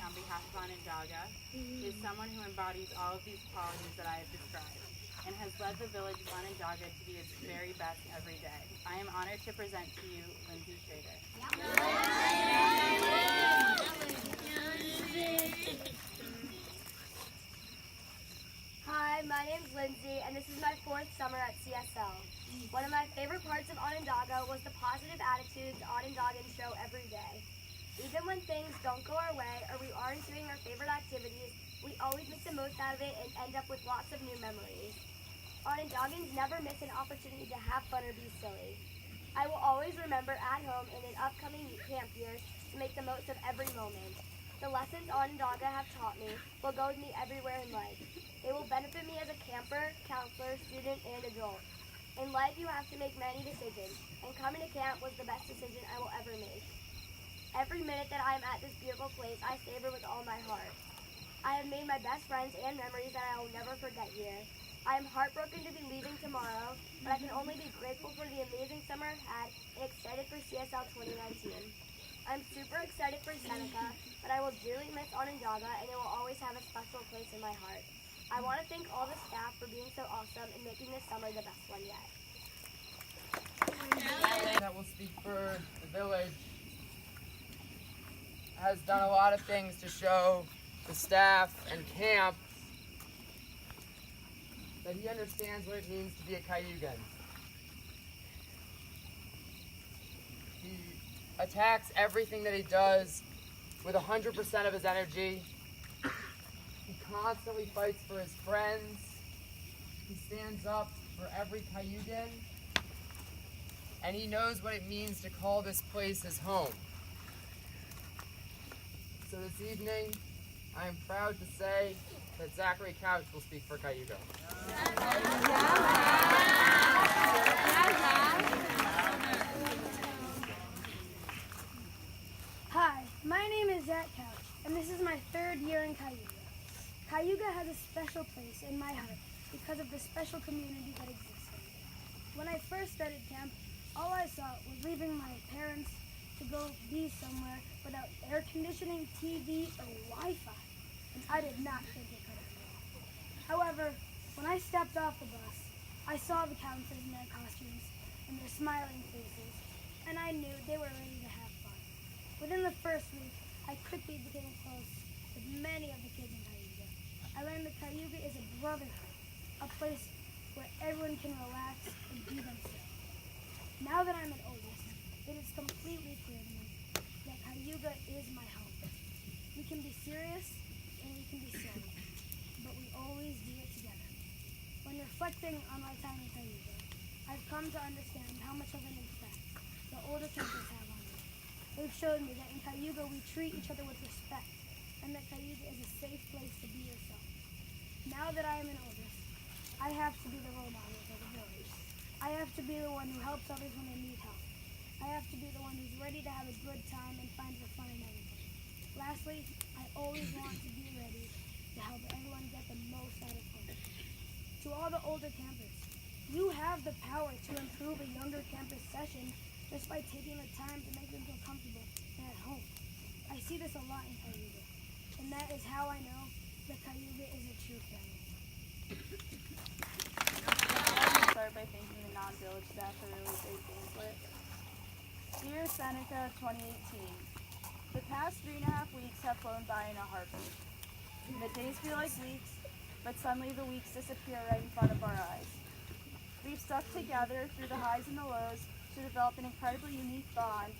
on behalf of Onondaga is someone who embodies all of these qualities that I have described and has led the village of Onondaga to be its very best every day. I am honored to present to you Lindsay Schrader. Hi, my name's Lindsay, and this is my 4th summer at CSL. One of my favorite parts of Onondaga was the positive attitudes Onondagans show every day. Even when things don't go our way or we aren't doing our favorite activities, we always make the most out of it and end up with lots of new memories. Onondagans never miss an opportunity to have fun or be silly. I will always remember at home and in upcoming camp years to make the most of every moment. The lessons Onondaga have taught me will go with me everywhere in life. They will benefit me as a camper, counselor, student, and adult. In life, you have to make many decisions, and coming to camp was the best decision I will ever make. Every minute that I am at this beautiful place, I savor with all my heart. I have made my best friends and memories that I will never forget here. I am heartbroken to be leaving tomorrow, but I can only be grateful for the amazing summer I've had and excited for CSL 2019. I'm super excited for Seneca, but I will dearly miss Onondaga, and it will always have a special place in my heart. I want to thank all the staff for being so awesome and making this summer the best one yet. That will speak for the village has done a lot of things to show the staff and camp that he understands what it means to be a Cayugan. He attacks everything that he does with 100% of his energy. He constantly fights for his friends. He stands up for every Cayugan. And he knows what it means to call this place his home. So this evening, I am proud to say that Zachary Couch will speak for Cayuga. Hi, my name is Zach Couch, and this is my 3rd year in Cayuga. Cayuga has a special place in my heart because of the special community that exists here. When I first started camp, all I saw was leaving my parents to go be somewhere without air conditioning, TV, or Wi-Fi, and I did not think it could be real. However, when I stepped off the bus, I saw the counselors in their costumes and their smiling faces, and I knew they were ready to have fun. Within the first week, I quickly became close with many of the kids in Cayuga. I learned that Cayuga is a brotherhood, a place where everyone can relax and be themselves. Now that I'm an oldest, it is completely clear to me that Cayuga is my home. We can be serious and we can be silly, but we always do it together. When reflecting on my time in Cayuga, I've come to understand how much of an effect the older campers have on me. They've shown me that in Cayuga we treat each other with respect, and that Cayuga is a safe place to be yourself. Now that I am an oldest, I have to be the role model for the village. I have to be the one who helps others when they need help. I have to be the one who's ready to have a good time and find the fun in everything. Lastly, I always want to be ready to help everyone get the most out of fun. To all the older campers, you have the power to improve a younger camper's session just by taking the time to make them feel comfortable and at home. I see this a lot in Cayuga, and that is how I know that Cayuga is a true family. Start by thanking the non-village staff for a really great banquet. Dear Seneca 2018, the past 3.5 weeks have flown by in a heartbeat. The days feel like weeks, but suddenly the weeks disappear right in front of our eyes. We've stuck together through the highs and the lows to develop an incredibly unique bond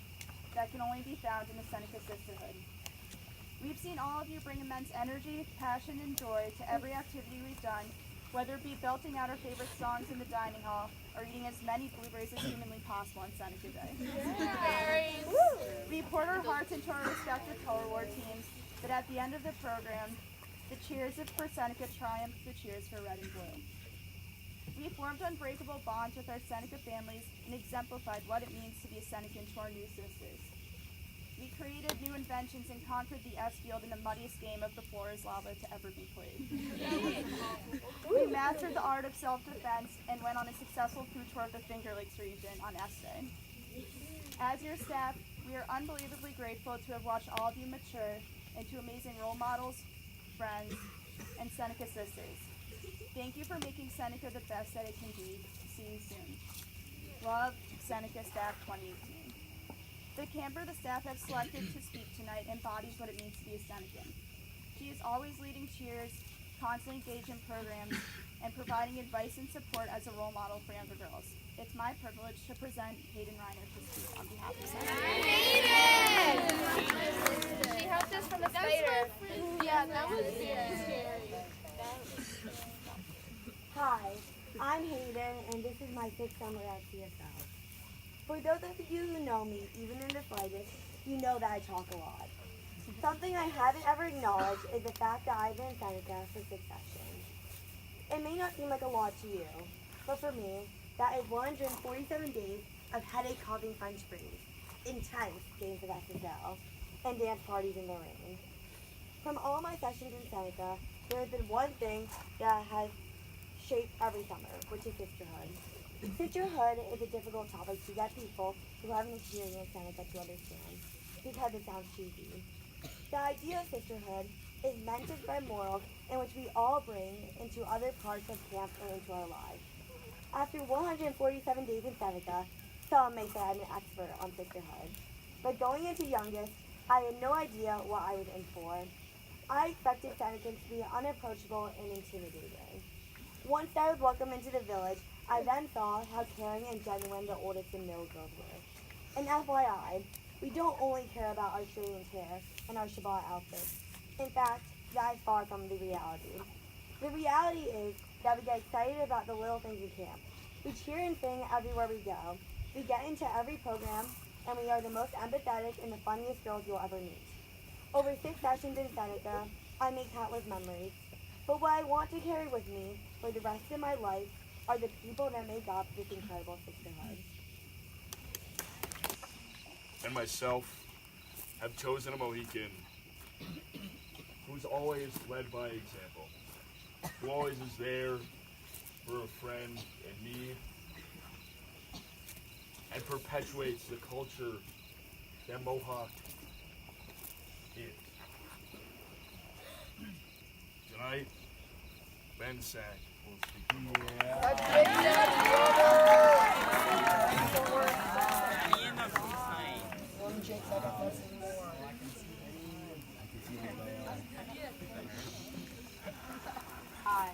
that can only be found in the Seneca sisterhood. We've seen all of you bring immense energy, passion, and joy to every activity we've done, whether it be belting out our favorite songs in the dining hall or eating as many blueberries as humanly possible on Seneca Day. We poured our hearts into our respective color war teams, but at the end of the program, the cheers for Seneca triumphed the cheers for red and blue. We formed unbreakable bonds with our Seneca families and exemplified what it means to be a Senecan to our new sisters. We created new inventions and conquered the S field in the muddiest game of the floor is lava to ever be played. We mastered the art of self-defense and went on a successful food tour of the Finger Lakes region on S Day. As your staff, We are unbelievably grateful to have watched all of you mature into amazing role models, friends, and Seneca sisters. Thank you for making Seneca the best that it can be. See you soon. Love, Seneca Staff 2018. The camper the staff have selected to speak tonight embodies what it means to be a Senecan. She is always leading cheers, constantly engaged in programs, and providing advice and support as a role model for younger girls. It's my privilege to present Hayden Reiner to speak on behalf of Seneca. She helped us from the spider. Yeah, that was very scary. Hi, I'm Hayden, and this is my 6th summer at CSL. For those of you who know me, even in the slightest, you know that I talk a lot. Something I haven't ever acknowledged is the fact that I've been in Seneca for 6 sessions. It may not seem like a lot to you, but for me, that is 147 days of headache-causing French breeze, intense games of SSL, and dance parties in the rain. From all my sessions in Seneca, there has been one thing that has shaped every summer, which is sisterhood. Sisterhood is a difficult topic to get people who haven't experienced Seneca to understand, because it sounds cheesy. The idea of sisterhood is meant to spread morals in which we all bring into other parts of camp and into our lives. After 147 days in Seneca, some may say I'm an expert on sisterhood. But going into youngest, I had no idea what I was in for. I expected Senecans to be unapproachable and intimidating. Once I was welcomed into the village, I then saw how caring and genuine the oldest and middle girls were. And FYI, we don't only care about our strange hair and our Shabbat outfits. In fact, that is far from the reality. The reality is that we get excited about the little things in camp. We cheer and sing everywhere we go. We get into every program, and we are the most empathetic and the funniest girls you'll ever meet. Over 6 sessions in Seneca, I make countless memories. But what I want to carry with me for the rest of my life are the people that make up this incredible sisterhood. And myself have chosen a Mohican who's always led by example, who always is there for a friend in need, and perpetuates the culture that Mohawk is. Tonight, Ben Sack will speak. Hi,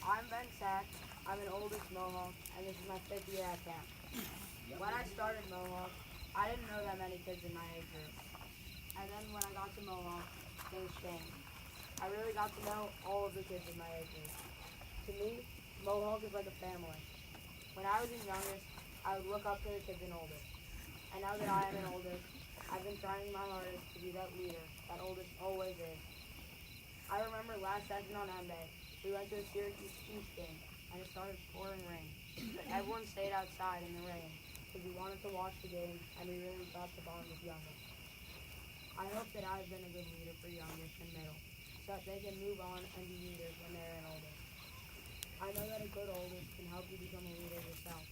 I'm Ben Sack. I'm an oldest Mohawk, and this is my 5th year at camp. When I started Mohawk, I didn't know that many kids in my age group. And then when I got to Mohawk, things changed. I really got to know all of the kids in my age group. To me, Mohawk is like a family. When I was in youngest, I would look up to the kids in oldest. And now that I am an oldest, I've been trying my hardest to be that leader that oldest always is. I remember last session on M-Day, we went to a Syracuse Chiefs game, and it started pouring rain. But everyone stayed outside in the rain, because we wanted to watch the game, and we really got to bond with youngest. I hope that I've been a good leader for youngest and middle, so that they can move on and be leaders when they're an oldest. I know that a good oldest can help you become a leader yourself.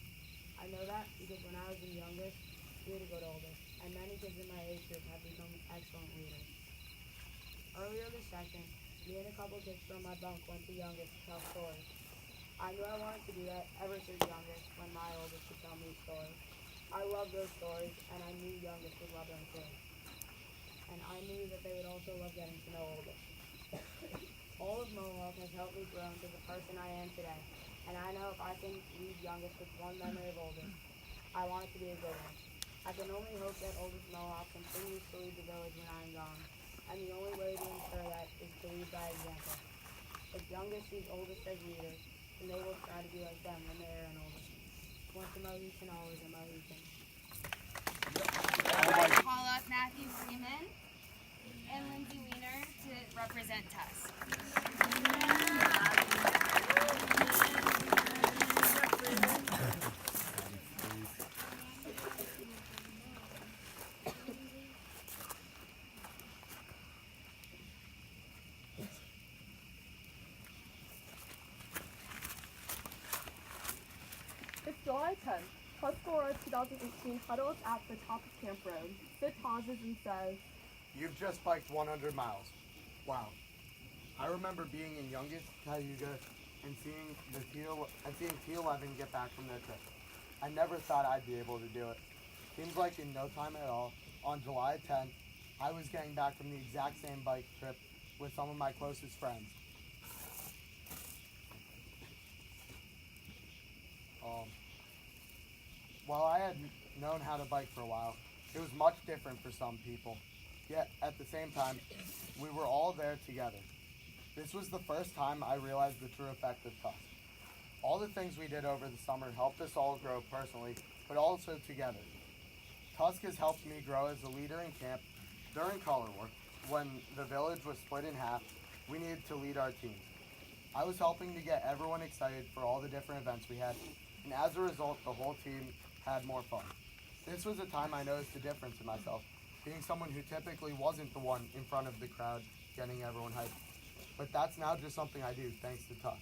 I know that because when I was in youngest, we had a good oldest, and many kids in my age group have become excellent leaders. Earlier this session, me and a couple kids from my bunk went to youngest to tell stories. I knew I wanted to do that ever since youngest when my oldest would tell me stories. I love those stories, and I knew youngest would love them too. And I knew that they would also love getting to know oldest. All of Mohawk has helped me grow into the person I am today, and I know if I can leave youngest with one memory of oldest, I want it to be a good one. I can only hope that oldest Mohawk continues to lead the village when I am gone, and the only way to ensure that is to lead by example. If youngest sees oldest as leaders, then they will try to be like them when they are an oldest. Once a Mohican, always a Mohican. Call up Matthew Freeman and Lindsay Weiner to represent Tusk. It's July 10th, Tuscarora 2018 huddles at the top of Camp Road. Sid pauses and says, You've just biked 100 miles. Wow. I remember being in youngest Cayuga and seeing T11 get back from their trip. I never thought I'd be able to do it. Seems like in no time at all, on July 10th, I was getting back from the exact same bike trip with some of my closest friends. While I had known how to bike for a while, it was much different for some people. Yet, at the same time, we were all there together. This was the first time I realized the true effect of Tusk. All the things we did over the summer helped us all grow personally, but also together. Tusk has helped me grow as a leader in camp. During Color War, when the village was split in half, we needed to lead our teams. I was helping to get everyone excited for all the different events we had, and as a result, the whole team had more fun. This was a time I noticed a difference in myself, being someone who typically wasn't the one in front of the crowd getting everyone hyped. But that's now just something I do, thanks to Tusk.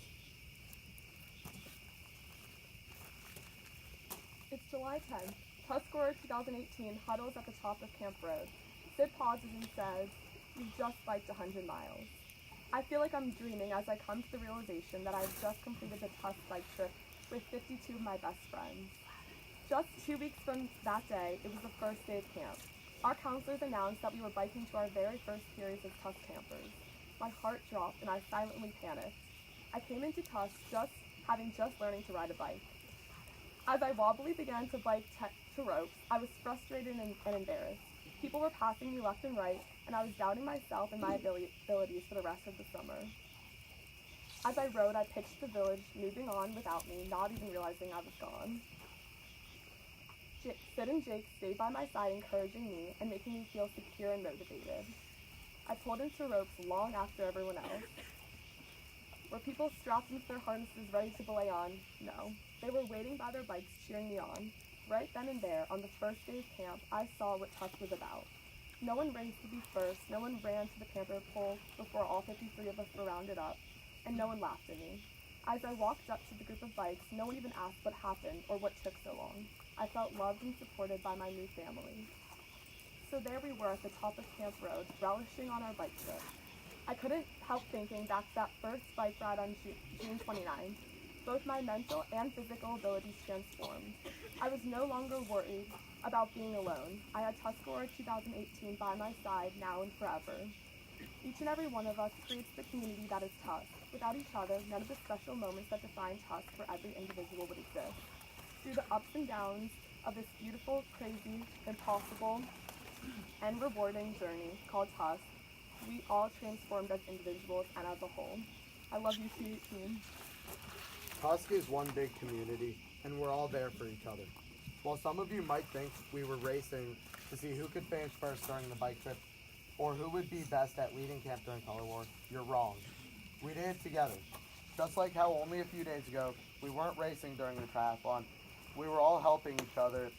It's July 10th. Tuscarora 2018 huddles at the top of Camp Road. Sid pauses and says, You've just biked 100 miles. I feel like I'm dreaming as I come to the realization that I've just completed the Tusk bike trip with 52 of my best friends. Just 2 weeks from that day, it was the first day of camp. Our counselors announced that we were biking to our very first series as Tusk campers. My heart dropped and I silently panicked. I came into Tusk having just learning to ride a bike. As I wobbly began to bike to ropes, I was frustrated and embarrassed. People were passing me left and right, and I was doubting myself and my abilities for the rest of the summer. As I rode, I pitched the village, moving on without me, not even realizing I was gone. Sid and Jake stayed by my side, encouraging me and making me feel secure and motivated. I pulled into ropes long after everyone else. Were people strapped into their harnesses ready to belay on? No. They were waiting by their bikes, cheering me on. Right then and there, on the first day of camp, I saw what Tusk was about. No one raced to be first, no one ran to the camper pole before all 53 of us were rounded up, and no one laughed at me. As I walked up to the group of bikes, no one even asked what happened or what took so long. I felt loved and supported by my new family. So there we were at the top of Camp Road, relishing on our bike trip. I couldn't help thinking back to that first bike ride on June 29th. Both my mental and physical abilities transformed. I was no longer worried about being alone. I had Tuscarora 2018 by my side now and forever. Each and every one of us creates the community that is Tusk. Without each other, none of the special moments that define Tusk for every individual would exist. Through the ups and downs of this beautiful, crazy, impossible, and rewarding journey called Tusk, we all transformed as individuals and as a whole. I love you, team. Tusk is one big community, and we're all there for each other. While some of you might think we were racing to see who could finish first during the bike trip, or who would be best at leading camp during Color War, you're wrong. We did it together. Just like how only a few days ago, we weren't racing during the triathlon. We were all helping each other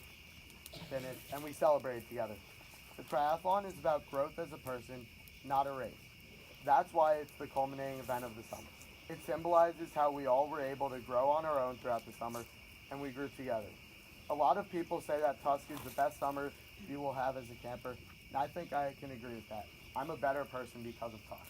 finish, and we celebrated together. The triathlon is about growth as a person, not a race. That's why it's the culminating event of the summer. It symbolizes how we all were able to grow on our own throughout the summer, and we grew together. A lot of people say that Tusk is the best summer you will have as a camper, and I think I can agree with that. I'm a better person because of Tusk.